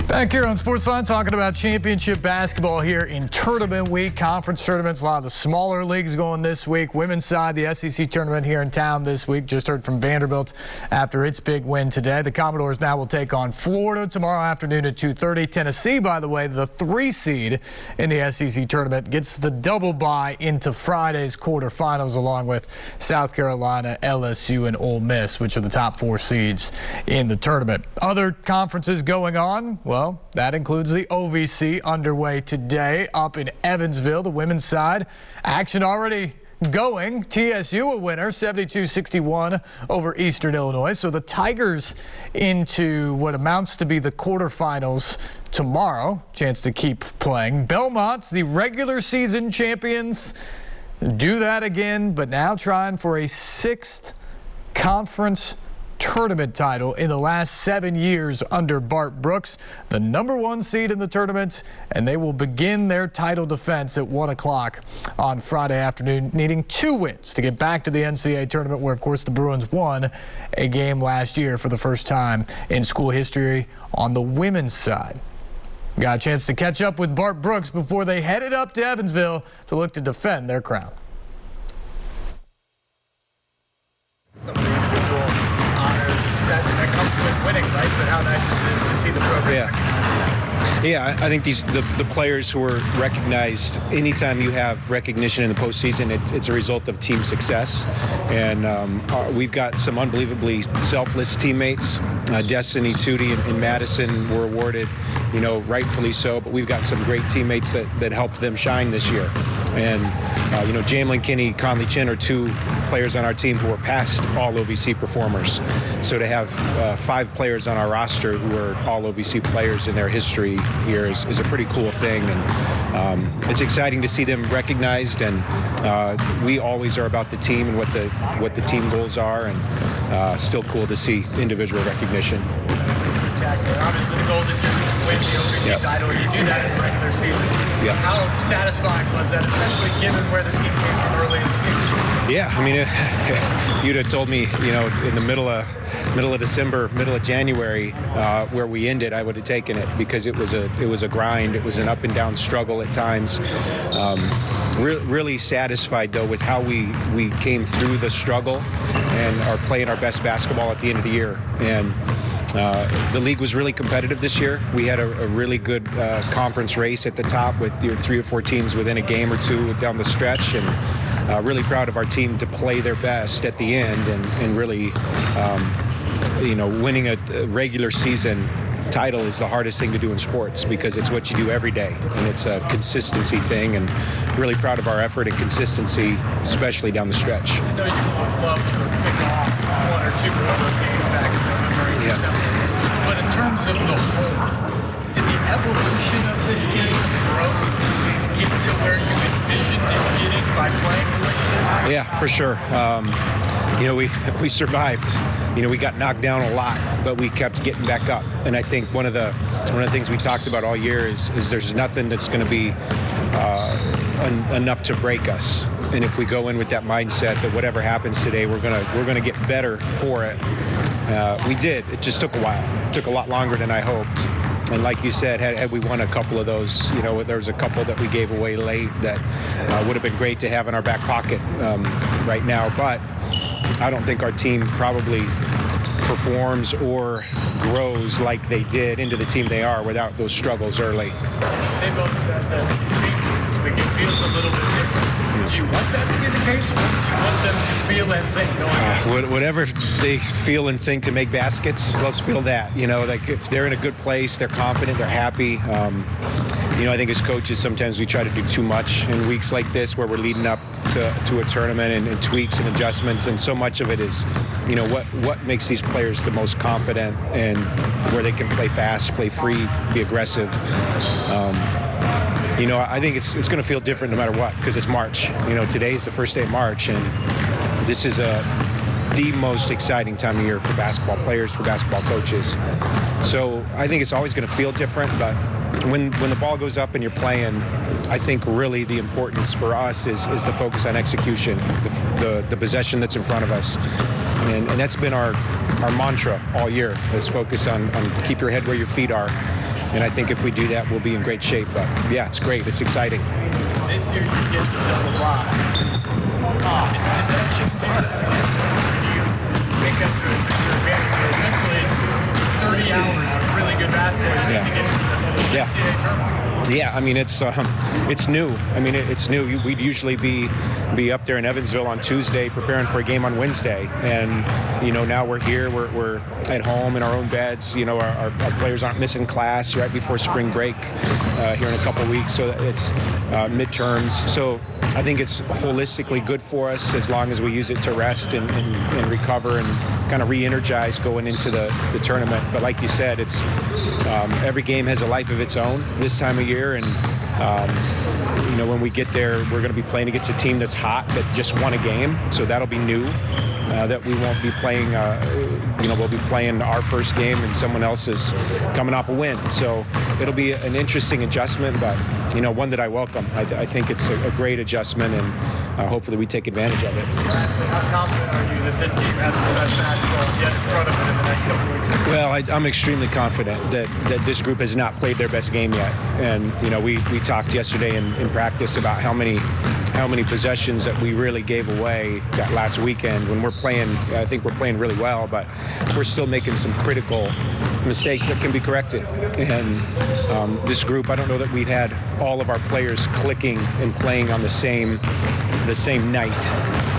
Back here on SportsLine, talking about championship basketball here in tournament week, conference tournaments. A lot of the smaller leagues going this week. Women's side, the SEC tournament here in town this week. Just heard from Vanderbilt after its big win today. The Commodores now will take on Florida tomorrow afternoon at 2:30. Tennessee, by the way, the 3 seed in the SEC tournament, gets the double bye into Friday's quarterfinals, along with South Carolina, LSU, and Ole Miss, which are the top 4 seeds in the tournament. Other conferences going on, well, that includes the OVC underway today up in Evansville. The women's side action already going. TSU a winner, 72-61 over Eastern Illinois. So the Tigers into what amounts to be the quarterfinals tomorrow. Chance to keep playing. Belmont's the regular season champions. Do that again, but now trying for a 6th conference tournament title in the last 7 years under Bart Brooks, the #1 seed in the tournament, and they will begin their title defense at 1 o'clock on Friday afternoon, needing 2 wins to get back to the NCAA tournament, where, of course, the Bruins won a game last year for the first time in school history on the women's side. Got a chance to catch up with Bart Brooks before they headed up to Evansville to look to defend their crown. That comes with winning, right? But how nice it is to see the program. Yeah, I think the players who are recognized, anytime you have recognition in the postseason, it's a result of team success. And we've got some unbelievably selfless teammates. Destiny, Tootie, and Madison were awarded, rightfully so. But we've got some great teammates that helped them shine this year. And, Jamelin Kinney, Conley Chin are 2 players on our team who are past all-OVC performers. So to have 5 players on our roster who are all-OVC players in their history here is a pretty cool thing. And it's exciting to see them recognized. And we always are about the team and what the team goals are. And still cool to see individual recognition. Exactly. Obviously, the goal is just to win the OVC title. You do that in the regular season. Yeah. How satisfying was that, especially given where the team came from early in the season? Yeah, I mean, if you'd have told me, in the middle of December, middle of January, where we ended, I would have taken it, because it was a grind. It was an up and down struggle at times. Really satisfied though with how we came through the struggle and are playing our best basketball at the end of the year. And the league was really competitive this year. We had a really good conference race at the top with 3 or 4 teams within a game or 2 down the stretch, and really proud of our team to play their best at the end and really, winning a regular season title is the hardest thing to do in sports, because it's what you do every day, and it's a consistency thing, and really proud of our effort and consistency, especially down the stretch. I know you would love to pick off 1 or 2 more of those games back in November and December, but in terms of the whole, did the evolution of this team growth get to where you envisioned it getting by playing the way you did? Yeah, for sure. We survived. We got knocked down a lot, but we kept getting back up. And I think one of the things we talked about all year is there's nothing that's going to be enough to break us. And if we go in with that mindset that whatever happens today, we're gonna get better for it. We did. It just took a while. It took a lot longer than I hoped. And like you said, had we won a couple of those, there was a couple that we gave away late that would have been great to have in our back pocket right now. But I don't think our team probably performs or grows like they did into the team they are without those struggles early. They both said that changes this week. It feels a little bit different. Do you want that to be the case, or do you want them to feel and think going on? Whatever they feel and think to make baskets, let's feel that. Like if they're in a good place, they're confident, they're happy. I think as coaches, sometimes we try to do too much in weeks like this where we're leading up to a tournament and tweaks and adjustments, and so much of it is, what makes these players the most confident and where they can play fast, play free, be aggressive. I think it's going to feel different no matter what, because it's March. Today is the first day of March, and this is the most exciting time of year for basketball players, for basketball coaches. So I think it's always going to feel different, but when the ball goes up and you're playing, I think really the importance for us is the focus on execution, the possession that's in front of us. And that's been our mantra all year, is focus on keep your head where your feet are. And I think if we do that, we'll be in great shape. But yeah, it's great. It's exciting. This year you get the double bye. Does that change anything? You think that's your advantage? Essentially, it's 30 hours of really good basketball you need to get to the NCAA tournament. Yeah, I mean, it's new. I mean, it's new. We'd usually be up there in Evansville on Tuesday preparing for a game on Wednesday. And, now we're here. We're at home in our own beds. Our players aren't missing class right before spring break here in a couple weeks. So it's midterms. So I think it's holistically good for us as long as we use it to rest and recover and kind of re-energize going into the tournament. But like you said, it's every game has a life of its own this time of year. And, when we get there, we're going to be playing against a team that's hot, that just won a game. So that'll be new. That we won't be playing, we'll be playing our first game and someone else is coming off a win. So it'll be an interesting adjustment, but, one that I welcome. I think it's a great adjustment, and hopefully we take advantage of it. Lastly, how confident are you that this team has the best basketball yet in front of it in the next couple of weeks? Well, I'm extremely confident that this group has not played their best game yet. And, we talked yesterday in practice about how many possessions that we really gave away that last weekend when I think we're playing really well, but we're still making some critical mistakes that can be corrected. And this group, I don't know that we've had all of our players clicking and playing on the same night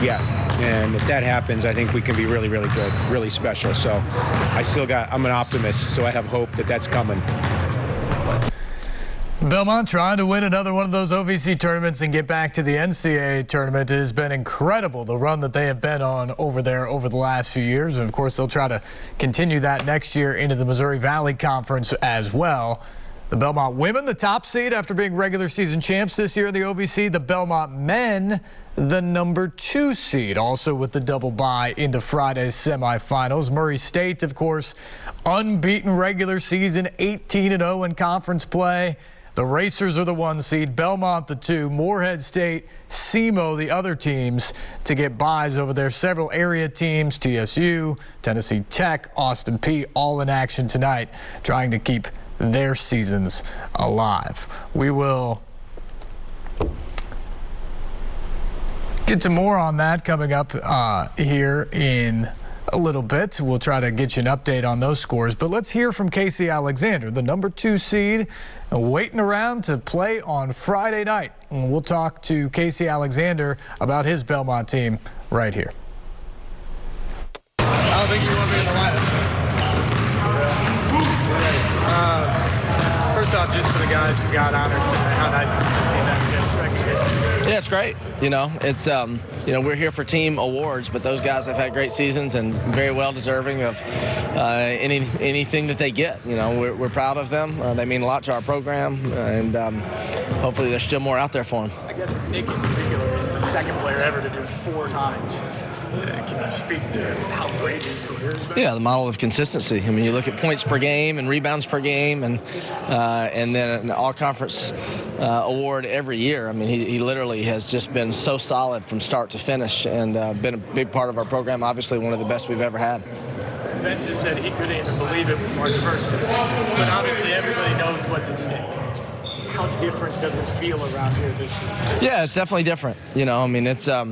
yet. And if that happens, I think we can be really, really good, really special. So I'm an optimist, so I have hope that that's coming. Belmont trying to win another one of those OVC tournaments and get back to the NCAA tournament. It has been incredible, the run that they have been on over there over the last few years. And, of course, they'll try to continue that next year into the Missouri Valley Conference as well. The Belmont women, the top seed after being regular season champs this year in the OVC. The Belmont men, the number 2 seed, also with the double bye into Friday's semifinals. Murray State, of course, unbeaten regular season, 18-0 in conference play. The Racers are the 1 seed, Belmont the 2, Morehead State, SEMO the other teams to get byes over there. Several area teams, TSU, Tennessee Tech, Austin Peay, all in action tonight, trying to keep their seasons alive. We will get to more on that coming up here in a little bit. We'll try to get you an update on those scores, but let's hear from Casey Alexander, the number 2 seed, waiting around to play on Friday night. And we'll talk to Casey Alexander about his Belmont team right here. I don't think you want me in the lineup. First off, just for the guys who got honors tonight, how nice is it to see them get recognition? Yeah, it's great. It's we're here for team awards, but those guys have had great seasons and very well deserving of anything that they get. We're proud of them. They mean a lot to our program, and hopefully there's still more out there for them. I guess Nick in particular is the second player ever to do it 4 times. Can you speak to how great his career has been? Yeah, the model of consistency. I mean, you look at points per game and rebounds per game, and then an all-conference award every year. I mean, he literally has just been so solid from start to finish, and been a big part of our program. Obviously, one of the best we've ever had. Ben just said he couldn't even believe it was March 1st today, but obviously everybody knows what's at stake. How different does it feel around here this week? Yeah, it's definitely different. I mean, it's I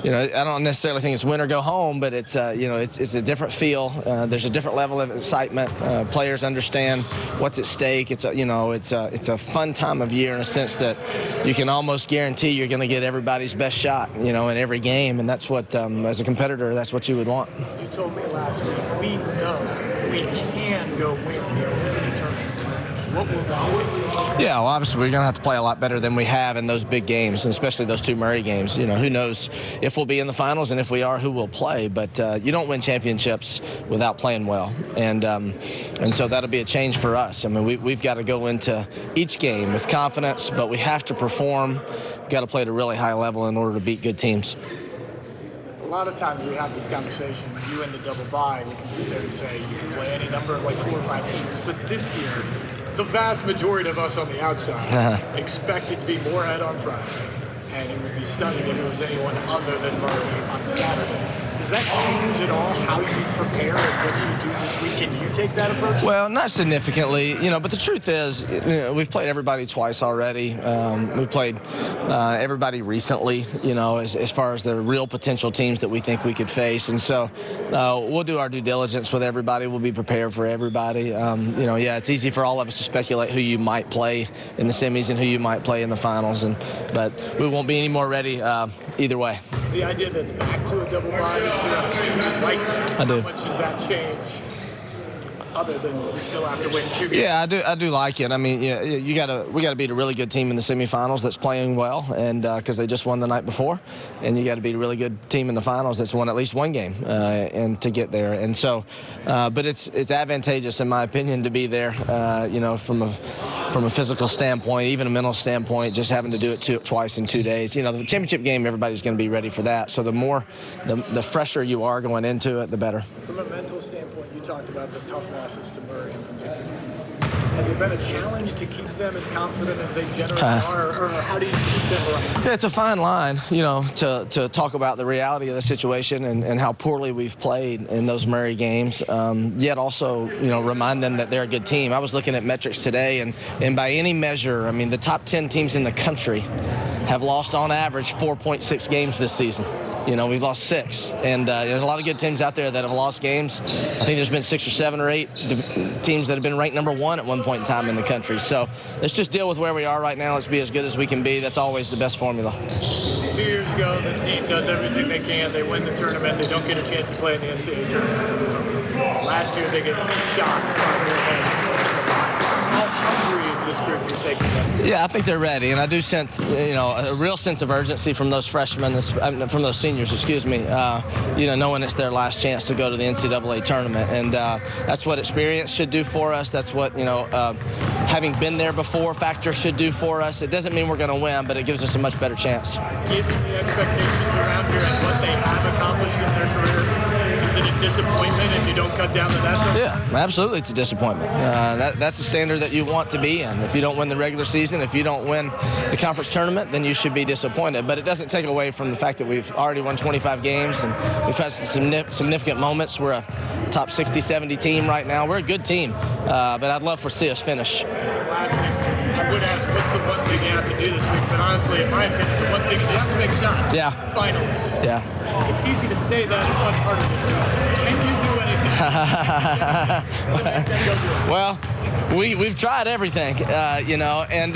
don't necessarily think it's win or go home, but it's it's a different feel. There's a different level of excitement. Players understand what's at stake. It's a fun time of year in a sense that you can almost guarantee you're going to get everybody's best shot, in every game, and that's what as a competitor, that's what you would want. You told me last week we know we can go win the OVC tournament. What will that take? Yeah, well, obviously we're going to have to play a lot better than we have in those big games, and especially those 2 Murray games. Who knows if we'll be in the finals, and if we are, who will play. But you don't win championships without playing well, and so that'll be a change for us. I mean, we've got to go into each game with confidence, but we have to perform. We've got to play at a really high level in order to beat good teams. A lot of times we have this conversation, when you end the double bye, we can sit there and say you can play any number of 4 or 5 teams, but this year, the vast majority of us on the outside expect it to be Morehead on Friday, and it would be stunning if it was anyone other than Murray on Saturday. Does Does that change at all how you prepare and what you do this week? Can you take that approach? Well, not significantly, but the truth is, we've played everybody twice already. We've played everybody recently, as far as the real potential teams that we think we could face. And so we'll do our due diligence with everybody. We'll be prepared for everybody. It's easy for all of us to speculate who you might play in the semis and who you might play in the finals, but we won't be any more ready either way. The idea that it's back to a double bye this year, I'm assuming you like that. I do. How much does that change? Other than we still have to win 2 games. Yeah, I do like it. I mean, we got to beat a really good team in the semifinals that's playing well, and because they just won the night before, and you got to beat a really good team in the finals that's won at least one game, and to get there. And so, but it's advantageous in my opinion to be there. From a physical standpoint, even a mental standpoint, just having to do it twice in 2 days. The championship game, everybody's going to be ready for that. So the fresher you are going into it, the better. From a mental standpoint, you talked about the tough losses to Murray in particular. Has it been a challenge to keep them as confident as they generally are, or how do you keep them right? Yeah, it's a fine line, to talk about the reality of the situation and how poorly we've played in those Murray games, yet also, remind them that they're a good team. I was looking at metrics today, and by any measure, I mean, the top 10 teams in the country have lost on average 4.6 games this season. We've lost 6, and there's a lot of good teams out there that have lost games. I think there's been 6 or 7 or 8 teams that have been ranked number 1 at one point in time in the country. So let's just deal with where we are right now. Let's be as good as we can be. That's always the best formula. 2 years ago, this team does everything they can. They win the tournament. They don't get a chance to play in the NCAA tournament. Last year, they get shocked by their head. How hungry is this group you're taking them to? Yeah, I think they're ready, and I do sense, a real sense of urgency from those freshmen, from those seniors, knowing it's their last chance to go to the NCAA tournament, and that's what experience should do for us. That's what, having been there before factor should do for us. It doesn't mean we're going to win, but it gives us a much better chance. Given the expectations around here and what they have accomplished in their career, is it a disappointment if you don't cut down the nets? Yeah, absolutely, it's a disappointment. That's the standard that you want to be in. If you don't win the regular season, if you don't win the conference tournament, then you should be disappointed. But it doesn't take away from the fact that we've already won 25 games and we've had some significant moments. We're a top 60, 70 team right now. We're a good team, but I'd love to see us finish. Lastly, I would ask, what's the one thing you have to do this week? But honestly, in my opinion, the one thing is you have to make shots. Yeah. Finally. Yeah. It's easy to say that. It's much harder to do. Can you do anything? Well, we've tried everything, and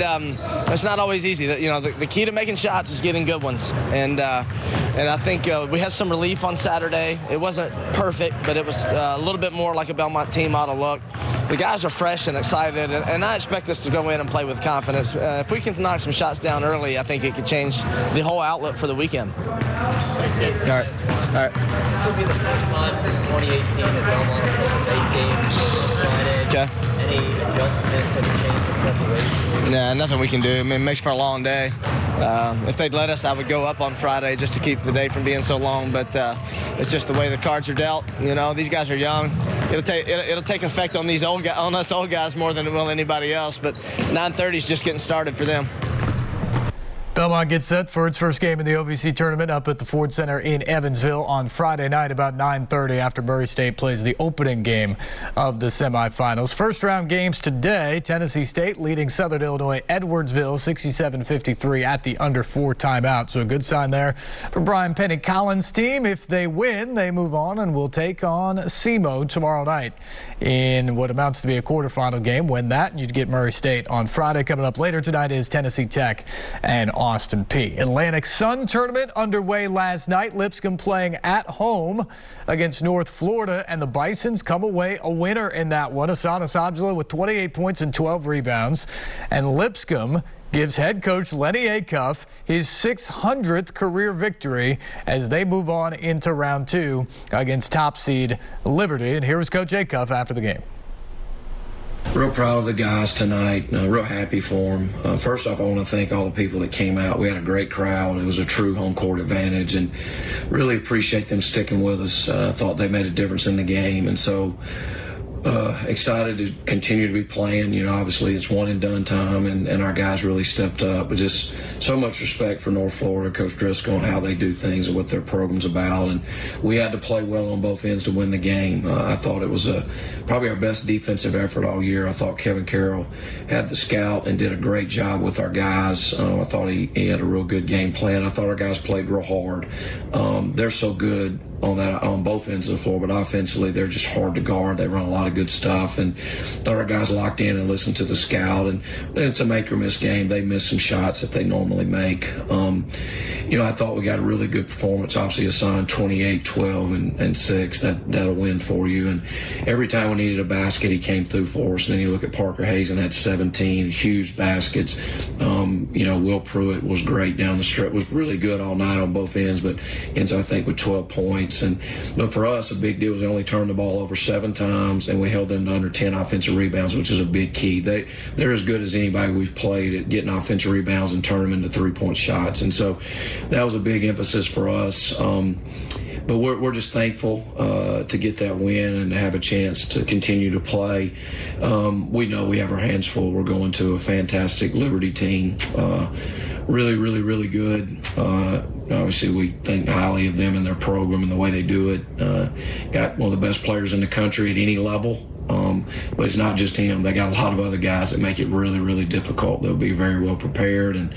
it's not always easy. The key to making shots is getting good ones, and I think we had some relief on Saturday. It wasn't perfect, but it was a little bit more like a Belmont team ought to look. The guys are fresh and excited, and I expect us to go in and play with confidence. If we can knock some shots down early, I think it could change the whole outlook for the weekend. Thanks. All right. This will be the first time since 2018 that Belmont will play a late game Friday. Okay. Any adjustments, any change in preparation? Nah, nothing we can do. I mean, it makes for a long day. If they'd let us, I would go up on Friday just to keep the day from being so long. But it's just the way the cards are dealt. These guys are young. It'll take effect on us old guys more than it will anybody else. But 9:30 is just getting started for them. Belmont gets set for its first game in the OVC tournament up at the Ford Center in Evansville on Friday night about 9:30 after Murray State plays the opening game of the semifinals. First round games today. Tennessee State leading Southern Illinois Edwardsville 67-53 at the under 4 timeout. So a good sign there for Brian Penny Collins' team. If they win, they move on and will take on SEMO tomorrow night in what amounts to be a quarterfinal game. Win that and you'd get Murray State on Friday. Coming up later tonight is Tennessee Tech and Austin Peay. Atlantic Sun tournament underway last night. Lipscomb playing at home against North Florida, and the Bisons come away a winner in that one. Asana Sajala with 28 points and 12 rebounds. And Lipscomb gives head coach Lenny Acuff his 600th career victory as they move on into round 2 against top seed Liberty. And here was Coach Acuff after the game. Real proud of the guys tonight. Real happy for them. First off, I want to thank all the people that came out. We had a great crowd. It was a true home court advantage, and really appreciate them sticking with us. I thought they made a difference in the game. And so Excited to continue to be playing. You know, obviously it's one and done time, and our guys really stepped up. But just so much respect for North Florida, Coach Driscoll, and how they do things and what their program's about. And we had to play well on both ends to win the game. I thought it was probably our best defensive effort all year. I thought Kevin Carroll had the scout and did a great job with our guys. I thought he had a real good game plan. I thought our guys played real hard. They're so good on both ends of the floor, but offensively they're just hard to guard. They run a lot of good stuff, and thought our guys locked in and listened to the scout. And it's a make or miss game. They miss some shots that they normally make. You know, I thought we got a really good performance. Obviously assigned 28, 12, and 6. That'll win for you. And every time we needed a basket, he came through for us. And then you look at Parker Hazen had 17 huge baskets. You know, Will Pruitt was great down the stretch. Was really good all night on both ends, but ends I think with 12 points. But for us, a big deal was they only turned the ball over 7 times, and we held them to under 10 offensive rebounds, which is a big key. They're as good as anybody we've played at getting offensive rebounds and turn them into 3-point shots. And so that was a big emphasis for us. But we're just thankful to get that win and to have a chance to continue to play. We know we have our hands full. We're going to a fantastic Liberty team. Really, really, really good. Obviously, we think highly of them and their program and the way they do it. Got one of the best players in the country at any level. But it's not just him. They got a lot of other guys that make it really, really difficult. They'll be very well prepared.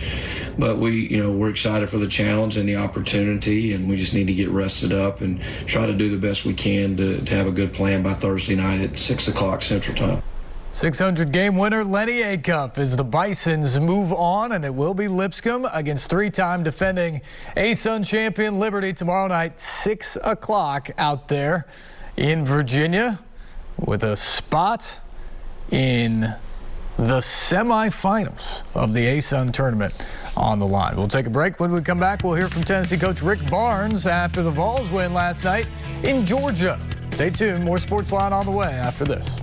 But we're excited for the challenge and the opportunity, and we just need to get rested up and try to do the best we can to have a good plan by Thursday night at 6 o'clock Central Time. 600 game winner Lenny Acuff as the Bisons move on, and it will be Lipscomb against 3-time defending ASUN champion Liberty tomorrow night, 6 o'clock out there in Virginia, with a spot in the semifinals of the ASUN tournament on the line. We'll take a break. When we come back, we'll hear from Tennessee coach Rick Barnes after the Vols win last night in Georgia. Stay tuned. More SportsLine on the way after this.